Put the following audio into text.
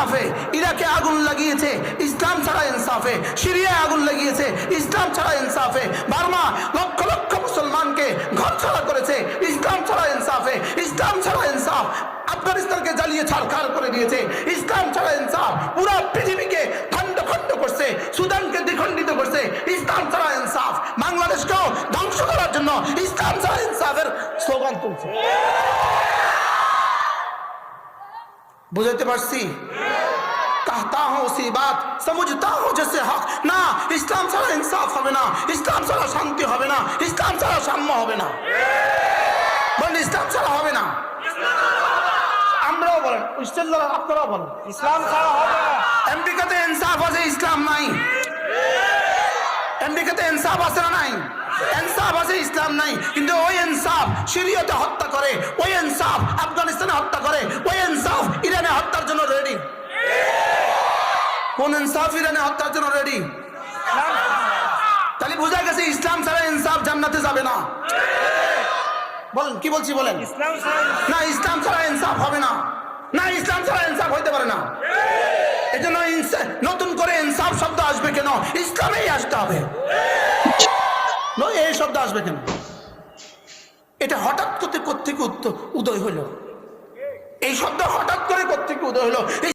ইনসাফে, ইরাকে আগুন লাগিয়েছে ইসলাম ছাড়া ইনসাফে, সিরিয়ায় আগুন লাগিয়েছে ইসলাম ছাড়া ইনসাফে, বার্মা লক্ষ লক্ষ মুসলমানকে ঘর ছাড়া করেছে ইসলাম ছাড়া ইনসাফে, ইসলাম ছাড়া ইনসাফ, আফগানিস্তানকে জ্বালিয়ে ছারখার করে দিয়েছে ইসলাম ছাড়া ইনসাফ, পুরো পৃথিবীকে খণ্ড খণ্ড করছে, সুদানকে দ্বিখণ্ডিত করছে ইসলাম ছাড়া ইনসাফ, বাংলাদেশকেও ধ্বংস করার জন্য ইসলাম ছাড়া ইনসাফের স্লোগান তুলছে। বুঝতে পারছি? कहता हूं उसी बात, समझता हूं जैसे हक ना, ইসলাম ছাড়া ইনসাফ হবে না, ইসলাম ছাড়া শান্তি হবে না, ইসলাম ছাড়া সাম্য হবে না। বলেন ইসলাম ছাড়া হবে না। আমরাও বলেন, আপনারাও বলেন ইসলাম ছাড়া হবে না। আমেরিকাতে ইনসাফ আছে, ইসলাম নাই। আমেরিকাতে ইনসাফ আছে না নাই? ইনসাফ আছে, ইসলাম নাই। কিন্তু ওই ইনসাফ সিরিয়াতে হত্যা করে, ওই ইনসাফ আফগানিস্তানে হত্যা করে, ওই ইনসাফ ইরানে হত্যার জন্য রেডি। কোন ইনসাফ ইরানে হত্যার জন্য রেডি? তাহলে বোঝা গেছে ইসলাম ছাড়া ইনসাফ জান্নাতে যাবে না। বলেন কি বলছি বলেন? না, ইসলাম ছাড়া ইনসাফ হবে না, না ইসলাম ছাড়া ইনসাফ হইতে পারে না। এজন্য নতুন করে ইনসাফ শব্দ আসবে কেন? ইসলামেই আসতে হবে। এই শব্দ আসবে কেন? এটা হঠাৎ করে কোত্থেকে উদয় হলো? এই শব্দ হঠাৎ করে কোত্থেকে উদয় হলো?